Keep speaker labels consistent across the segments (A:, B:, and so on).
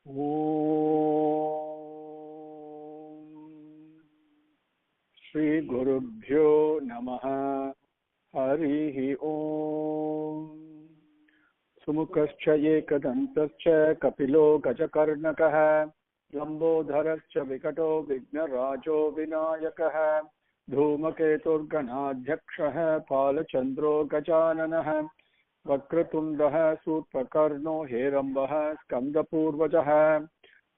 A: Om Shri Gurubhyo Namaha Harihi Om Sumukascha Yekadantascha Kapilo Gajakarnakaha Lambodharascha Vikato Vignarajo Vinayakaha Dhumaketurganadhyakshaha Palachandro Gajananaha Vakratundah Surpakarno Herambah Skandapurvajaha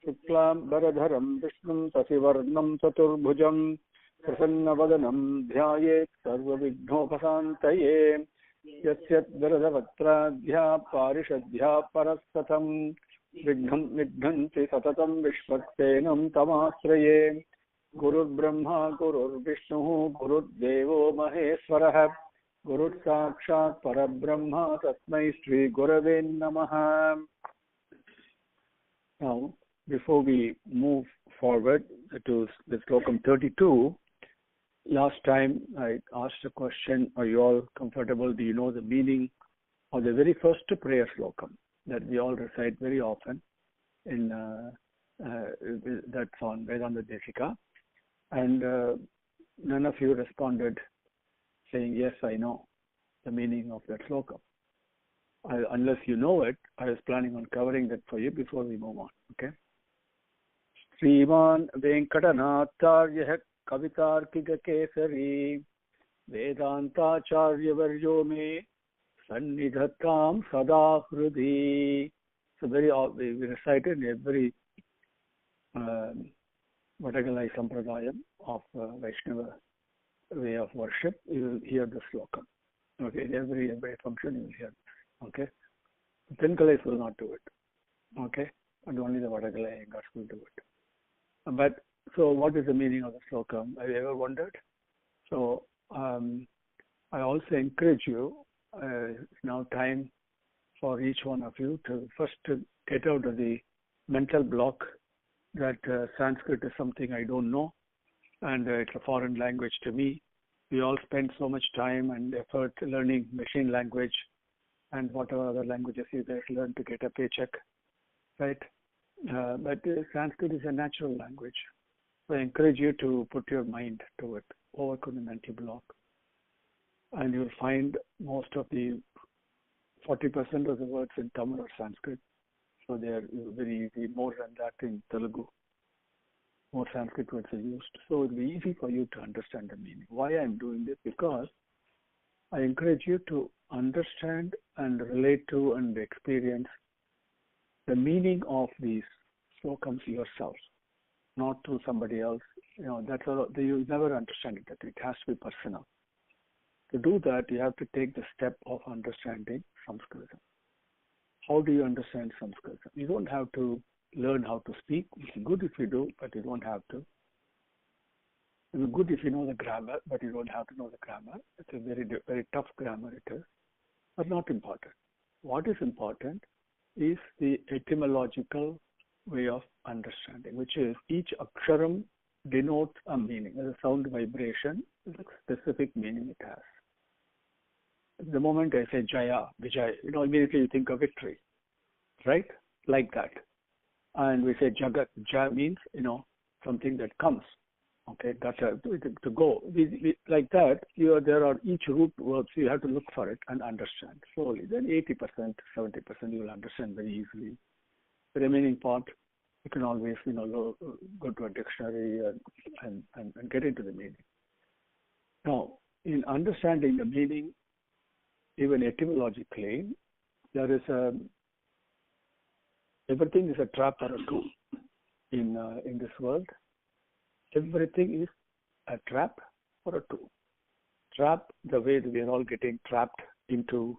A: Shuklam Baradharam Vishnum Sasivarnam Chaturbhujam Prasannavadanam Dhyayet Sarva Vignopasantaye Yasyat Varadavatra Parishadhya Parasatam Vigham Nidhanti Satatam Vishwaksenam Tamasraye Gurur Brahma Gurur Vishnu Gurur Devo Maheswarah Guru Sakshat Parabrahma Tasmai Shri Gurave Namaha. Now, before we move forward to the Slokam 32, last time I asked a question, are you all comfortable? Do you know the meaning of the very first prayer Slokam that we all recite very often in that's on Vedanta Desika? And none of you responded saying, yes, I know the meaning of that Slokam. Unless you know it, I was planning on covering that for you before we move on. Okay? Sriman Venkatanatharya Kavitarkiga Kesari Vedantacharya Varyo Me Sannidhatam Sada Hrudi. So we recited every Vadagalai Sampradayam of Vaishnava way of worship, you will hear the Slokam. Okay, every function you will hear. Okay, the Tinkalais will not do it. Okay, and only the Vadagalai Yangas will do it. But so, what is the meaning of the Slokam? Have you ever wondered? So, I also encourage you. It's now time for each one of you to first get out of the mental block that Sanskrit is something I don't know. And it's a foreign language to me. We all spend so much time and effort learning machine language and whatever other languages you guys learn to get a paycheck, right? But Sanskrit is a natural language. So I encourage you to put your mind to it, overcome the mental block. And you'll find most of the 40% of the words in Tamil or Sanskrit. So they are very easy, more than that in Telugu. More Sanskrit words are used. So it will be easy for you to understand the meaning. Why I am doing this? Because I encourage you to understand and relate to and experience the meaning of these Slokams yourself, not to somebody else. You know, that's all, you never understand it. It has to be personal. To do that, you have to take the step of understanding Sanskrit. How do you understand Sanskrit? You don't have to learn how to speak. It's good if you do, but you don't have to. It's good if you know the grammar, but you don't have to know the grammar. It's a very, very tough grammar it is, but not important. What is important is the etymological way of understanding, which is each aksharam denotes a meaning. As a sound vibration, is a specific meaning it has. The moment I say Jaya, Vijay, immediately you think of victory, right? Like that. And we say Jagat. Jaya means, something that comes. Okay, that's to go. Like that, there are each root verbs, you have to look for it and understand slowly. Then 80%, 70% you will understand very easily. The remaining part, you can always, go to a dictionary and get into the meaning. Now, in understanding the meaning, even etymologically, there is everything is a trap or a tool in this world. Everything is a trap or a tool. Trap, the way that we are all getting trapped into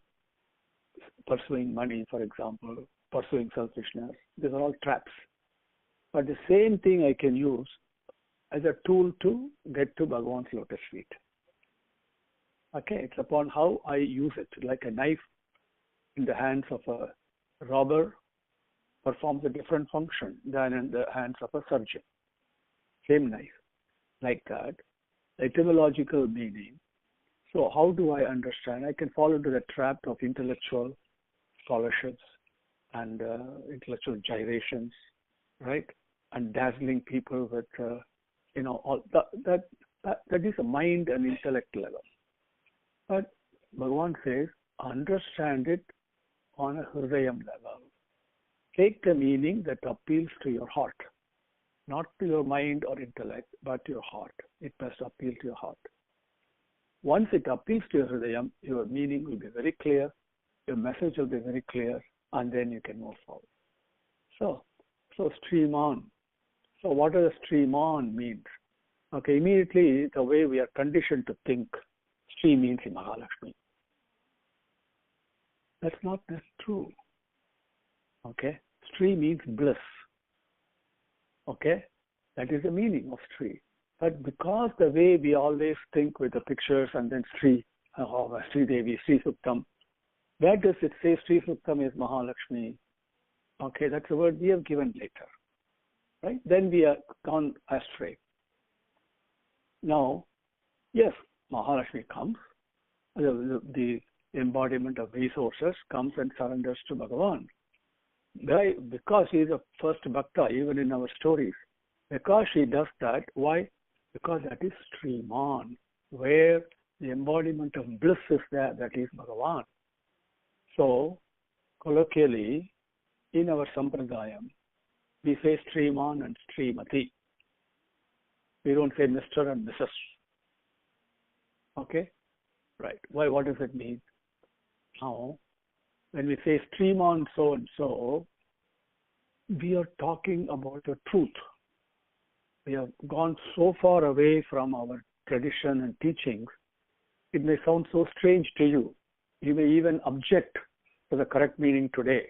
A: pursuing money, for example, pursuing selfishness. These are all traps. But the same thing I can use as a tool to get to Bhagavan's lotus feet. Okay, it's upon how I use it. Like a knife in the hands of a robber performs a different function than in the hands of a surgeon. Same knife. Like that. Etymological meaning. So how do I understand? I can fall into the trap of intellectual scholarships and intellectual gyrations right? And dazzling people with, all that is a mind and intellect level. But Bhagavan says, understand it on a hridayam level. Take the meaning that appeals to your heart, not to your mind or intellect, but to your heart. It must appeal to your heart. Once it appeals to your hridayam, your meaning will be very clear, your message will be very clear, and then you can move forward. So stream on. So what does stream on mean? Okay, immediately the way we are conditioned to think, stream means Mahalakshmi. That's not true. Okay, Sri means bliss. Okay, that is the meaning of Sri. But because the way we always think with the pictures and then Sri, Sri Devi, Sri Suktam, where does it say Sri Suktam is Mahalakshmi? Okay, that's a word we have given later. Right? Then we are gone astray. Now, yes, Mahalakshmi comes, the embodiment of resources comes and surrenders to Bhagavan. Why? Because he is a first bhakta, even in our stories. Because she does that, why? Because that is Sriman, where the embodiment of bliss is there, that is Bhagavan. So, colloquially, in our Sampradayam, we say Sriman and Srimati. We don't say Mr. and Mrs. Okay? Right. Why? What does it mean? Now, when we say Sriman so and so, we are talking about the truth. We have gone so far away from our tradition and teachings, it may sound so strange to you. You may even object to the correct meaning today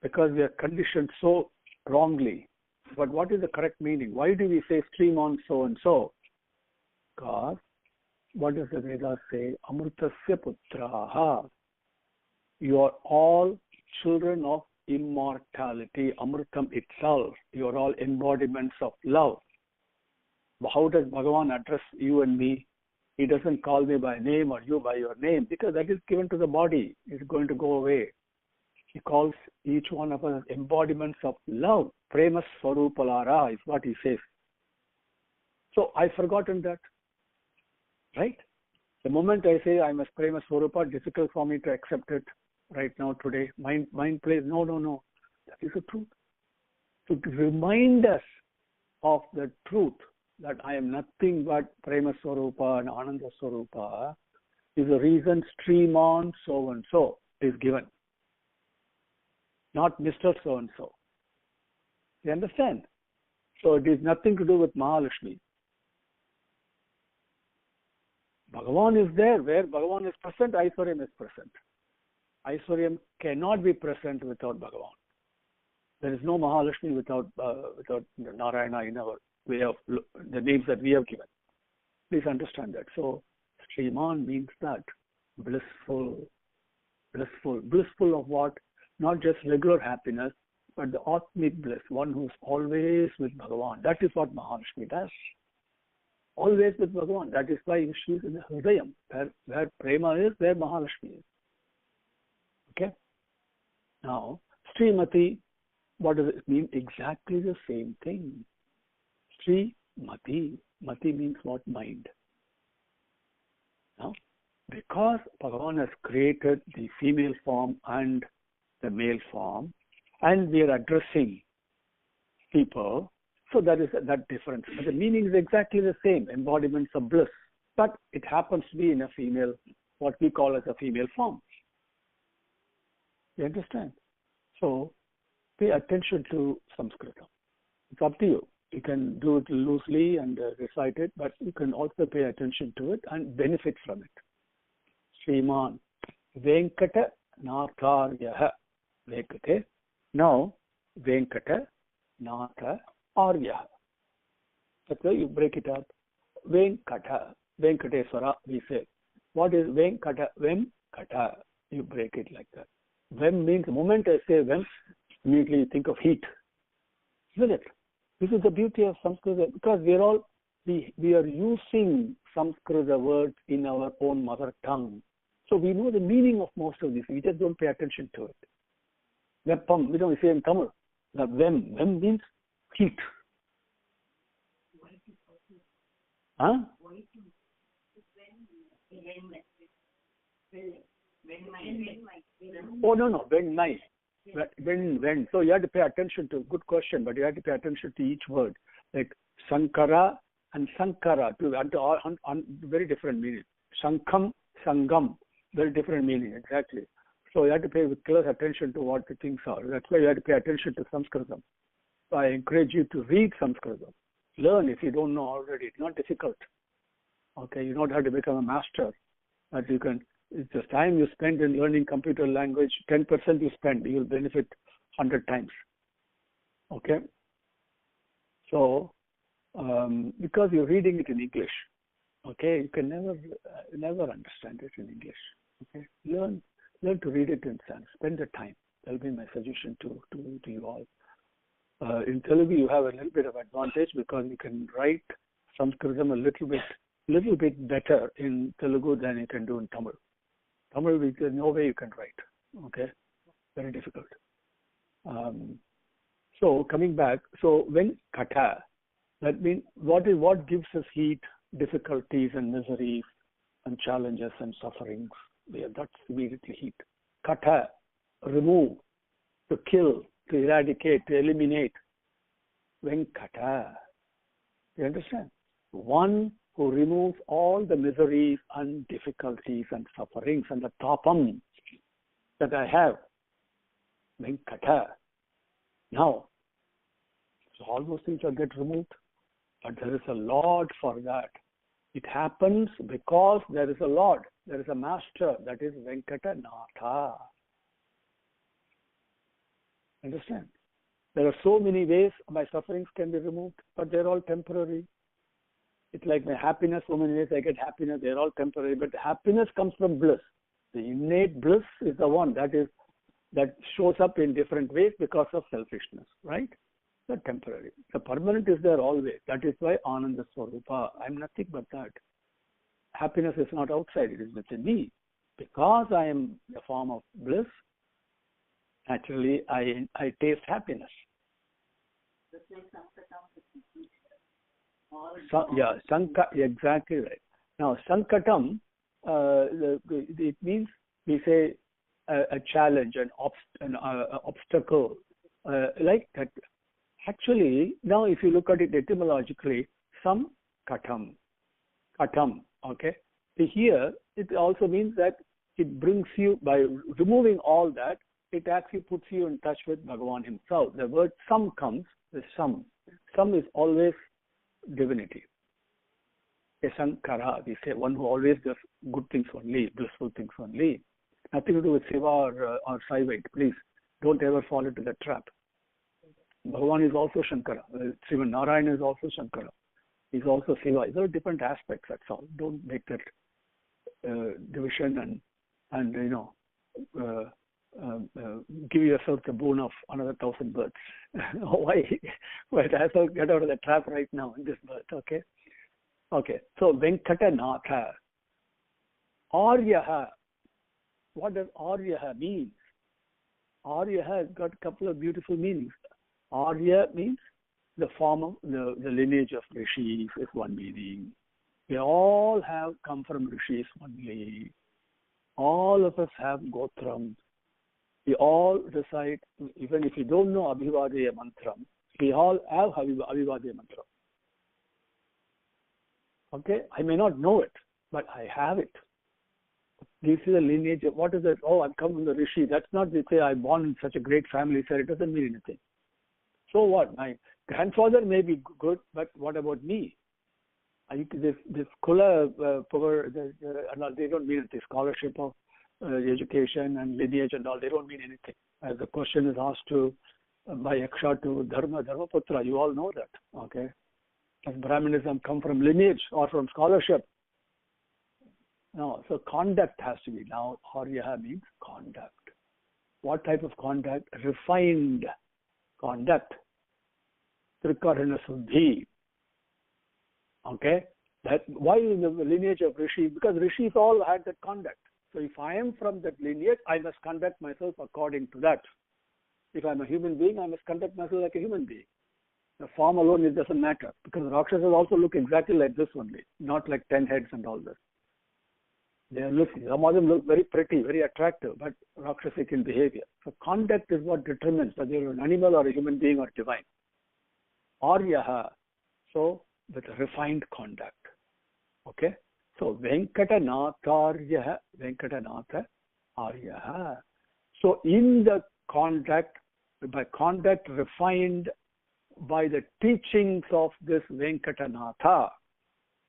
A: because we are conditioned so wrongly. But what is the correct meaning? Why do we say stream on so and so? Because what does the Vedas say? Amrutasya putraha. You are all children of immortality, Amrutam itself. You are all embodiments of love. How does Bhagavan address you and me? He doesn't call me by name or you by your name because that is given to the body. It's going to go away. He calls each one of us embodiments of love. Prema Swarupalara is what he says. So I've forgotten that. Right? The moment I say I'm a Prema Swarupa, difficult for me to accept it right now today. Mind plays, no. That is the truth. To remind us of the truth that I am nothing but Prema Swarupa and Ananda Swarupa is the reason stream on so and so is given. Not Mr. So and so. You understand? So it is nothing to do with Mahalakshmi. Bhagavan is there. Where Bhagavan is present, Aishwaryam is present. Aishwaryam cannot be present without Bhagavan. There is no Mahalakshmi without Narayana in our way of the names that we have given. Please understand that. So, Sriman means that blissful. Blissful of what? Not just regular happiness, but the Atmic bliss, one who's always with Bhagavan. That is what Mahalakshmi does. Always with Bhagavan. That is why she is in the Hridayam. Where Prema is, there Mahalakshmi is. Okay? Now, Srimati, what does it mean? Exactly the same thing. Srimati. Mati means what? Mind. Now, because Bhagavan has created the female form and the male form, and we are addressing people, so that is that difference. But the meaning is exactly the same, embodiments of bliss. But it happens to be in a female, what we call as a female form. You understand? So, pay attention to Sanskritam. It's up to you. You can do it loosely and recite it, but you can also pay attention to it and benefit from it. Sriman Venkata Natharyaha. Venkate. Now, Venkata Natha Aryaha. That's why you break it up. Venkata. Venkateswara, we say. What is Venkata? Venkata. You break it like that. Vem means, the moment I say Vem, immediately you think of heat. Isn't it? This is the beauty of Sanskrit, because we are using Sanskrit words in our own mother tongue. So we know the meaning of most of these. We just don't pay attention to it. Veppam, we say in Tamil. The Vem means heat. Huh? Oh, no, when. When. So you have to pay attention to, good question, but you have to pay attention to each word. Like Sankara and Sankara, very different meaning. Sankham, Sangam, very different meaning, exactly. So you have to pay close attention to what the things are. That's why you have to pay attention to Sanskritam. So I encourage you to read Sanskritam. Learn if you don't know already. It's not difficult. Okay, you don't have to become a master. But you can, it's the time you spend in learning computer language, 10% you spend, you will benefit 100 times. Okay? So, because you're reading it in English, okay, you can never understand it in English. Okay? Learn to read it in Sanskrit. Spend the time. That'll be my suggestion to you all. In Telugu, you have a little bit of advantage because you can write Sanskritam a little bit better in Telugu than you can do in Tamil. Tamil, there's no way you can write. Okay, very difficult. So coming back, so when kata, that means what gives us heat, difficulties and miseries and challenges and sufferings. Yeah, that's immediately heat. Kata, remove, to kill, to eradicate, to eliminate. Venkata. You understand? One who removes all the miseries and difficulties and sufferings and the tapam that I have. Venkata. Now, so all those things will get removed, but there is a Lord for that. It happens because there is a Lord, there is a Master, that is Venkatanatha. Understand? There are so many ways my sufferings can be removed, but they're all temporary. It's like my happiness, so many ways I get happiness, they're all temporary, but happiness comes from bliss. The innate bliss is the one that shows up in different ways because of selfishness, right? They're temporary. The permanent is there always. That is why Ananda Swarupa. I'm nothing but that. Happiness is not outside, it is within me. Because I am a form of bliss, naturally I taste happiness. Exactly right. Now, Sankatam, it means, we say, a challenge, an obstacle, like that. Actually, now if you look at it etymologically, katam, okay? Here, it also means that it brings you, by removing all that, it actually puts you in touch with Bhagavan himself. The word sam comes, the sam. Sam is always divinity. A sankara, we say, one who always does good things only, blissful things only. Nothing to do with Shiva or Saivite, please. Don't ever fall into that trap. Bhagavan is also Shankara. Sriman Narayana is also Shankara. He's also Shiva. These are different aspects, that's all. Don't make that division and give yourself the boon of another 1,000 births. Why? But I shall get out of the trap right now in this birth, okay? Okay, so Venkatanatha. Aryaha. What does Aryaha mean? Aryaha has got a couple of beautiful meanings. Arya means the form of the lineage of rishis is one meaning. We all have come from rishis only. All of us have gotram. We all recite, even if you don't know Abhivadeya Mantram, we all have Abhivadeya Mantram. Okay? I may not know it, but I have it. This is a lineage of, what is it? Oh, I've come from the Rishi. That's not to say I'm born in such a great family, sir. It doesn't mean anything. So what? My grandfather may be good, but what about me? This Kula power, they don't mean anything. Scholarship of education and lineage and all, they don't mean anything. As the question is asked by Yaksha to Dharmaputra, you all know that. Okay? Does Brahmanism come from lineage or from scholarship? No, so conduct has to be. Now, Aryaha means conduct. What type of conduct? Refined conduct. Trikarana Suddhi. Okay? Why in the lineage of Rishis? Because Rishis all had that conduct. So if I am from that lineage, I must conduct myself according to that. If I'm a human being, I must conduct myself like a human being. The form alone, it doesn't matter, because Rakshasas also look exactly like this only, not like 10 heads and all this. Some of them look very pretty, very attractive, but Rakshasic in behavior. So conduct is what determines whether you're an animal or a human being or divine. Aryaha, so with refined conduct. Okay? So Venkatanatharyaha, Venkatanatha Aryaha. So in the conduct, by conduct refined by the teachings of this Venkatanatha,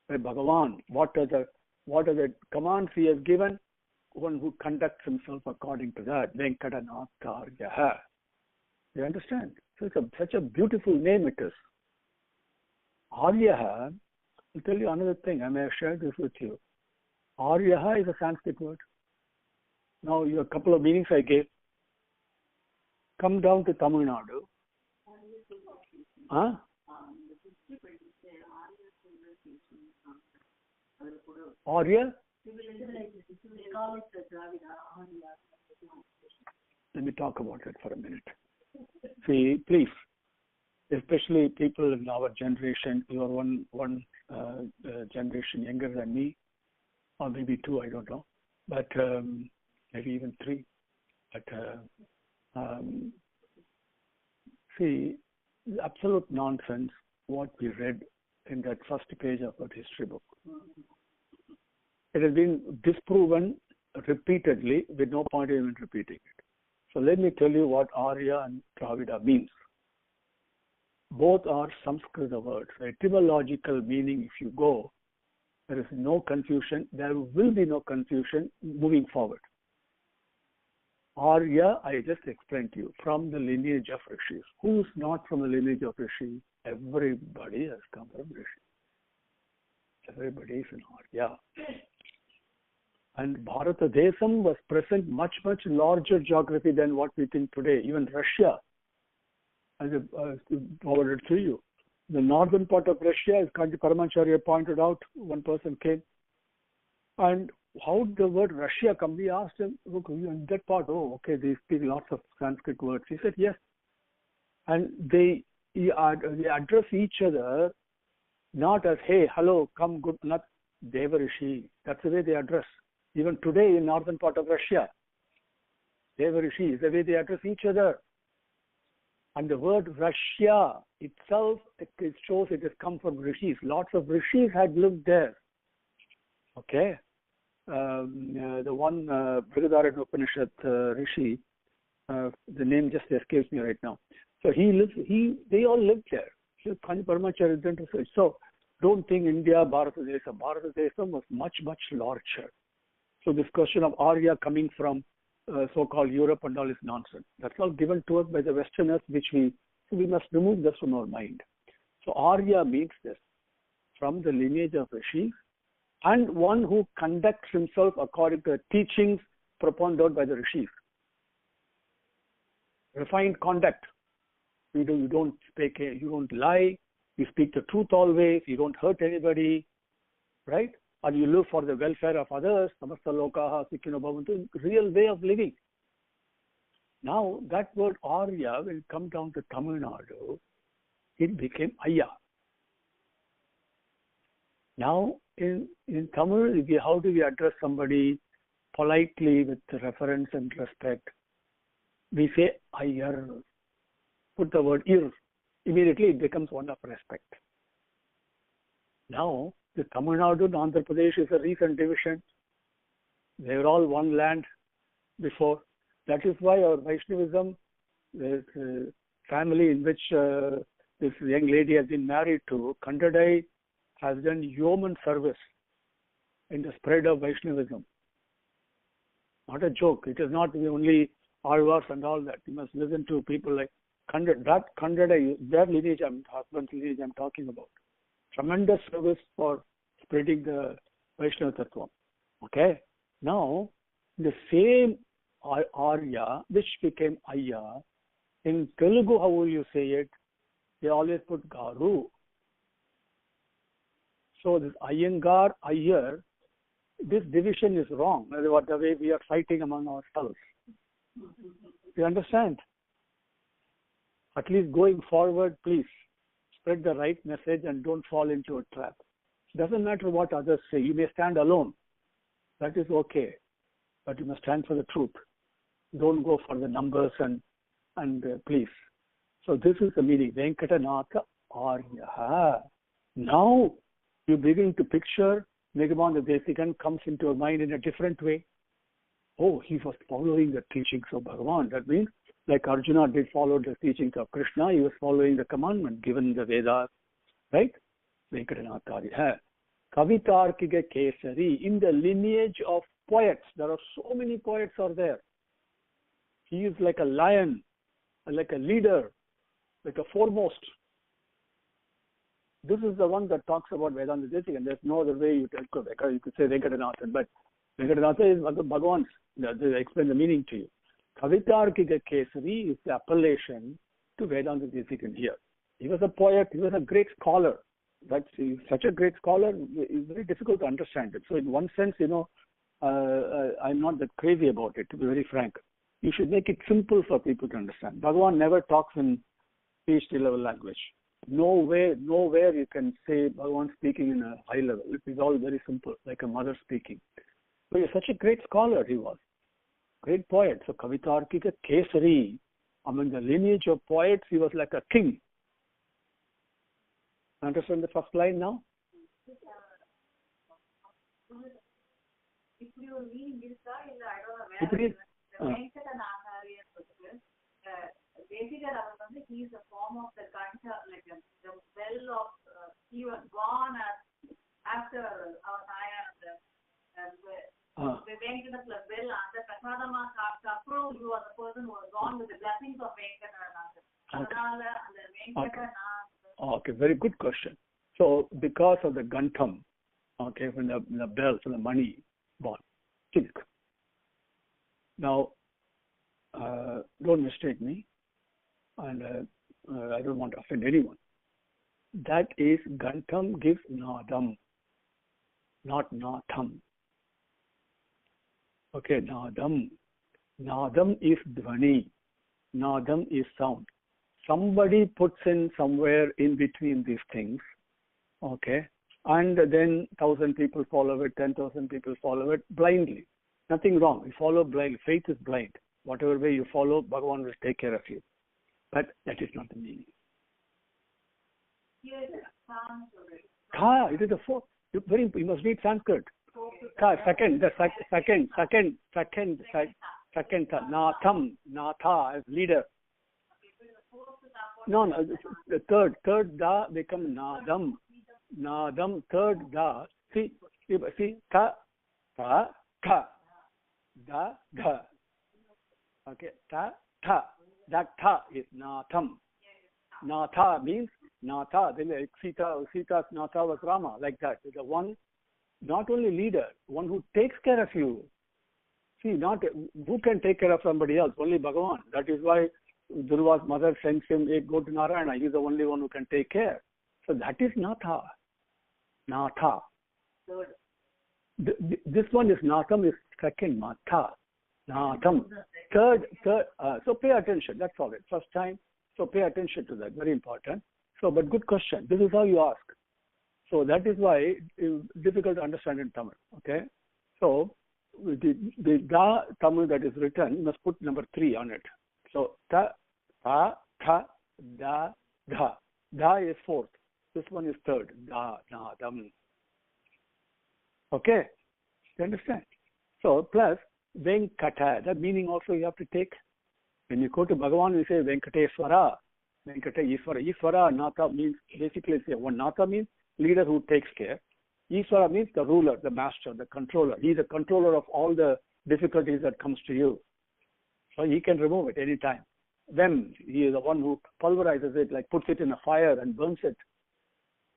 A: by Bhagavan, what are the commands he has given? One who conducts himself according to that, Venkatanatharyaha. You understand? So it's such a beautiful name it is. Aryaha, I'll tell you another thing, I may have shared this with you. Aryaha is a Sanskrit word. Now, a couple of meanings I gave. Come down to Tamil Nadu. Huh? Arya? Let me talk about it for a minute. See, please, especially people in our generation, you are one generation younger than me, or maybe two, I don't know, but maybe even three. But see, absolute nonsense what we read in that first page of that history book. It has been disproven repeatedly with no point in even repeating it. So let me tell you what Arya and Dravida means. Both are Samskrita words. The etymological meaning, if you go, there is no confusion. There will be no confusion moving forward. Arya, I just explained to you, from the lineage of Rishis. Who's not from the lineage of Rishi? Everybody has come from Rishi. Everybody is an Arya. And Bharata Desam was present much, much larger geography than what we think today. Even Russia, as I forwarded to you. The northern part of Russia, as Kanti Paramacharya pointed out, one person came. And how did the word Russia come? We asked him, look, in that part, oh, okay, they speak lots of Sanskrit words. He said, yes. And they address each other not as, hey, hello, come, good, not Devarishi. That's the way they address. Even today in northern part of Russia, Devarishi is the way they address each other. And the word Russia itself, it shows it has come from Rishis. Lots of Rishis had lived there. Okay. The one Brihadaranyaka Upanishad Rishi, the name just escapes me right now. So they all lived there. So Kanti Paramacharya didn't research. So don't think India, Bharata Desam. Bharata Desam was much, much larger. So this question of Arya coming from so-called Europe and all is nonsense. That's all given to us by the Westerners, which we must remove this from our mind. So Arya means this, from the lineage of Rishis, and one who conducts himself according to the teachings propounded by the Rishis. Refined conduct. You don't speak, you don't lie, you speak the truth always, you don't hurt anybody, right? And you live for the welfare of others, samasta lokaha sikhino bhavantu, real way of living. Now, that word Arya, when it comes down to Tamil Nadu, it became Ayya. Now, in Tamil, how do we address somebody politely with reference and respect? We say Ayyar. Put the word Ir. Immediately it becomes one of respect. Now, the Tamil Nadu and Andhra Pradesh is a recent division. They were all one land before. That is why our Vaishnavism, the family in which this young lady has been married to, Kandadai, has done yeoman service in the spread of Vaishnavism. Not a joke. It is not only Alvars and all that. You must listen to people like Kandadai, their lineage, husband's lineage I'm talking about. Tremendous service for spreading the Vaishnava Tattva. Okay? Now, the same Arya, which became Ayya, in Telugu, how will you say it? They always put Garu. So this Iyengar, Ayyar, this division is wrong, the way we are fighting among ourselves. You understand? At least going forward, please spread the right message and don't fall into a trap. It doesn't matter what others say. You may stand alone. That is okay. But you must stand for the truth. Don't go for the numbers and please. So this is the meaning. Venkatanatha Arya. Now you begin to picture Bhagavan the Desikachariar comes into your mind in a different way. Oh, he was following the teachings of Bhagavan. That means, like Arjuna did follow the teachings of Krishna, he was following the commandment given in the Vedas, right? Venkatanatha Arya. Kavitarkika Kesari, in the lineage of poets, there are so many poets are there. He is like a lion, like a leader, like a foremost. This is the one that talks about Vedanta Desikachariar, and there's no other way you could say Venkatanathan, but Venkatanatha is Bhagavan's. I explain the meaning to you. Kavitarkika Kesari is the appellation to Vedanta Desikachariar here. He was a poet, he was a great scholar. He's such a great scholar, it's very difficult to understand it. So in one sense, I'm not that crazy about it, to be very frank. You should make it simple for people to understand. Bhagavan never talks in PhD level language. Nowhere you can say Bhagavan speaking in a high level. It is all very simple, like a mother speaking. But he's such a great scholar he was. Great poet. So Kavitarkika Kesari, among the lineage of poets, he was like a king. Understand the first line now?
B: If you mean this, I
A: If it is,
B: basically, he is a form of the Ganta, like the bell of, he was born after our Daya the Venkata plus bell, and the Prasadama Kapru, he was a person who was born with the blessings of Venkata.
A: Okay, very good question. So, because of the Gantam, okay, when the bells and the money born, Tilk. Now, don't mistake me, and I don't want to offend anyone. That is, Gantam gives Nadam, not Natham. Okay, Nadam. Nadam is Dhvani. Nadam is sound. Somebody puts in somewhere in between these things, okay, and then 1,000 people follow it, 10,000 people follow it blindly. Nothing wrong. You follow blind. Faith is blind. Whatever way you follow, Bhagavan will take care of you. But that is not the meaning. Ka, it is the fourth. You must read Sanskrit. Ka, second, Natham, Natha as leader. No, the third da become Nadam. Nadam, third da. See, ta, da, da. Okay, ta. That tha is Natham. Natha means Natha. Then Sita's Natha was Rama, like that. The one, not only leader, one who takes care of you. See, not who can take care of somebody else? Only Bhagavan. That is why Durva's mother sends him, go to Narayana. He's the only one who can take care. So that is Natha. Natha. This one is Natham, is second, Matha. Natham. Third, so pay attention. That's all it. First time. So pay attention to that. Very important. So, but good question. This is how you ask. So that is why it's difficult to understand in Tamil. Okay. So the da Tamil that is written, you must put number 3 on it. So ta, tha, da, dha. Da is fourth. This one is third. Da, dam. Okay. You understand? So plus Venkata. That meaning also you have to take. When you go to Bhagavan, you say Venkateswara. Venkata Iswara. Iswara, Natha means, basically say one Natha means leader who takes care. Iswara means the ruler, the master, the controller. He is the controller of all the difficulties that comes to you. So he can remove it any time. Then he is the one who pulverizes it, like puts it in a fire and burns it.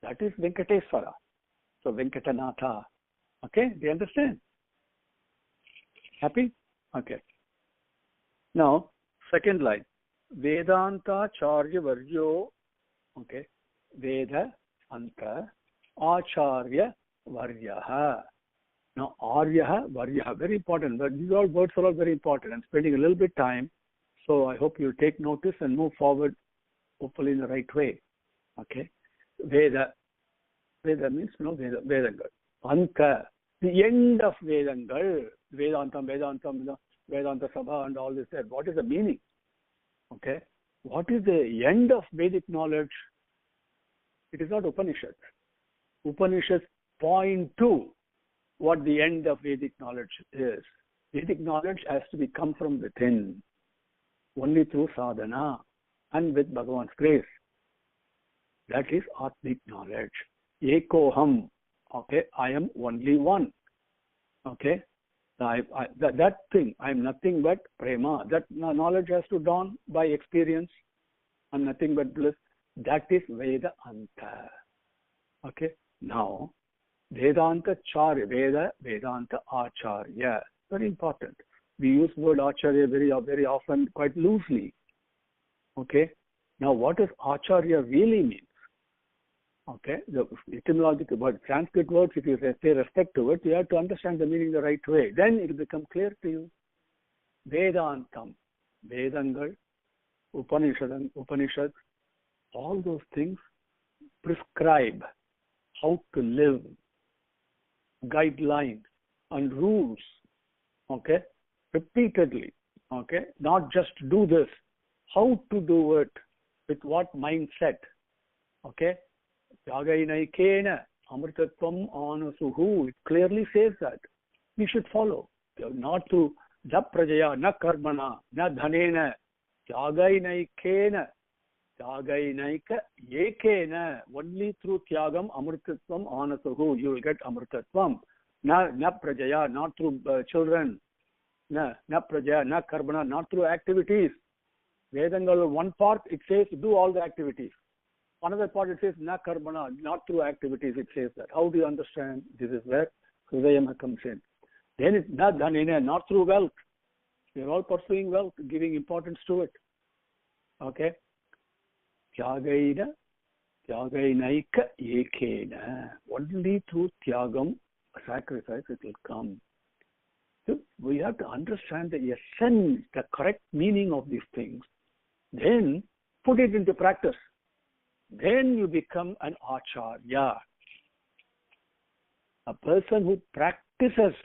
A: That is Venkateswara. So Venkatanatha. Okay, do you understand? Happy? Okay. Now, second line. Vedanta Charya Varyo. Okay. Veda Anta Acharya Varyaha. Now, Aryaha, Varyaha, very important. These all words are all very important. I'm spending a little bit time, so I hope you'll take notice and move forward hopefully in the right way. Okay. Veda means Vedangal. Anta, the end of Vedangal, Vedanta Sabha and all this. What is the meaning? Okay. What is the end of Vedic knowledge? It is not Upanishads. Upanishads point to what the end of Vedic knowledge is. Vedic knowledge has to come from within, only through sadhana and with Bhagavan's grace. That is Atmic knowledge. Ekoham. Okay, I am only one. Okay, that thing, I am nothing but prema. That knowledge has to dawn by experience. I am nothing but bliss. That is Veda Anta. Okay, now Vedanta Acharya. Very important. We use word Acharya very often, quite loosely. Okay, now what does Acharya really mean? Okay, the etymological word, Sanskrit words, if you pay respect to it, you have to understand the meaning the right way. Then it will become clear to you. Vedantam, Vedangal, Upanishads, all those things prescribe how to live, guidelines and rules. Okay, repeatedly. Okay, not just do this, how to do it, with what mindset. Okay. Yagainaikena amritatvam anasuhu. It clearly says that we should follow. Not to na prajaya, na karmana, na dhanena. Yagainaikena. Yagainaika yekena. Only through tyagam amritatvam anasuhu you will get amritatvam. Na prajaya, not through children. Na prajaya, na karmana, not through activities. Vedangal, one part it says do all the activities. Another part it says na karmana, not through activities, it says that. How do you understand? This is where Hridayama comes in. Then it's na dhanena, not through wealth. We are all pursuing wealth, giving importance to it. Okay? Tyagaina, tyagainaika ekena. Only through tyagam, sacrifice, it will come. So we have to understand the essence, the correct meaning of these things. Then put it into practice. Then you become an acharya. A person who practices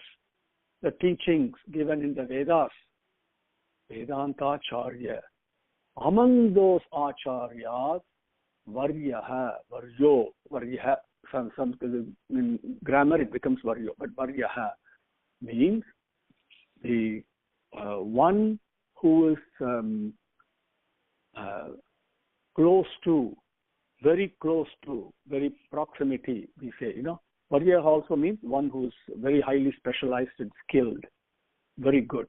A: the teachings given in the Vedas, Vedanta Acharya. Among those acharyas, Varyaha, in grammar it becomes Varyo, but Varyaha means the one who is close to, very proximity, we say, Varya also means one who is very highly specialized and skilled, very good.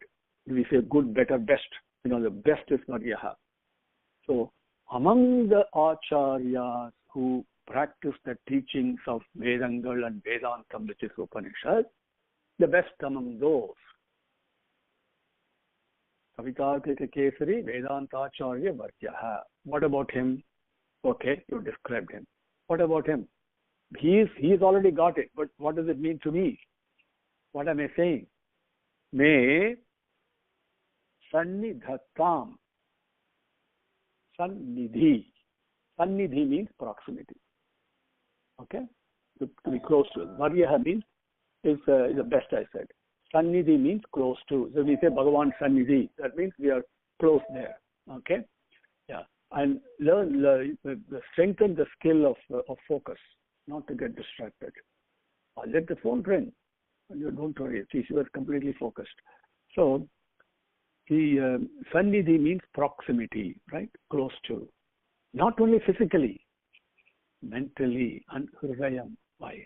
A: We say good, better, best. The best is Varyaha. So, among the acharyas who practice the teachings of Vedangal and Vedantam, which is Upanishad, the best among those, Kavitarthika Kesari Vedantacharya Varyaha. What about him? Okay, you described him. What about him? He's already got it, but what does it mean to me? What am I saying? Me Sannidhatam. Sannidhi. Sannidhi means proximity. Okay? To be close to. Varyaha means is the best I said. Sannidhi means close to. So we say Bhagavan Sannidhi. That means we are close there. Okay? Yeah. And learn strengthen the skill of focus, not to get distracted. Let the phone ring. You don't worry. She was completely focused. So the Sannidhi means proximity, right? Close to. Not only physically, mentally and hridayam wise.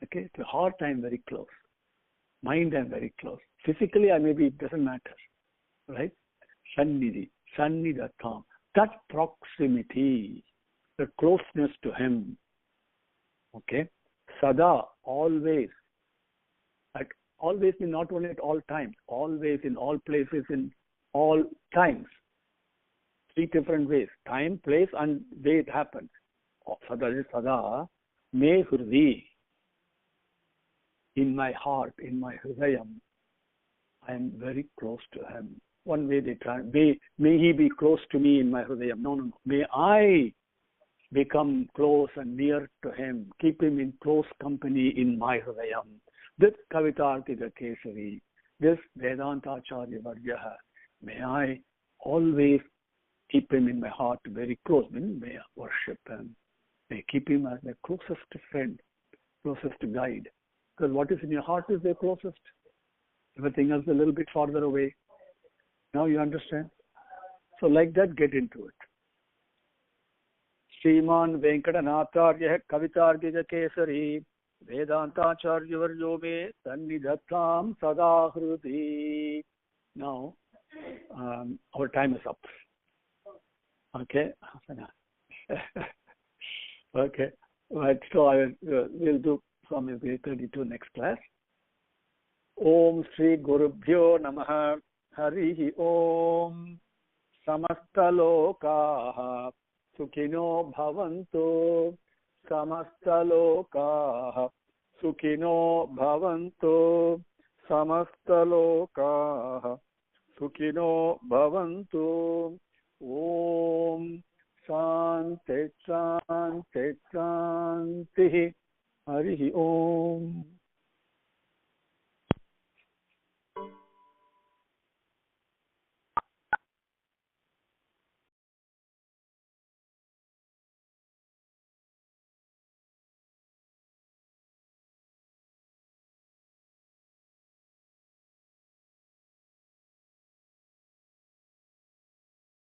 A: Okay? To heart I am very close. Mind I am very close. Physically maybe it doesn't matter. Right? Sannidhi. Sannidhatam. That proximity, the closeness to him. Okay? Sada, always. Always means not only at all times, always in all places, in all times. 3 different ways. Time, place, and way it happens. Sada, me hridi. In my heart, in my hridayam, I am very close to him. one way they try. May he be close to me in my hridayam. No. May I become close and near to him. Keep him in close company in my hridayam. This Kavitartika Kesari, this Vedanta Acharya Varyaha, may I always keep him in my heart very close. May I worship him. May I keep him as my closest friend, closest guide. Because what is in your heart is the closest. Everything else a little bit farther away. Now you understand? So like that, get into it. Sriman Venkatanatharya Kavitartika Kesari Vedanta Acharya Varyo me Sannidhi Sada Hrudi. Now, our time is up. Okay? Okay. Right. So we'll do from 32 next class. Om Sri Gurubhyo Namaha Harihi Om Samastalokaha Sukhino Bhavantu Samastalokaha Sukhino Bhavantu Samastalokaha Sukhino Bhavantu. Om Shanti Shanti Shanti Harihi Om.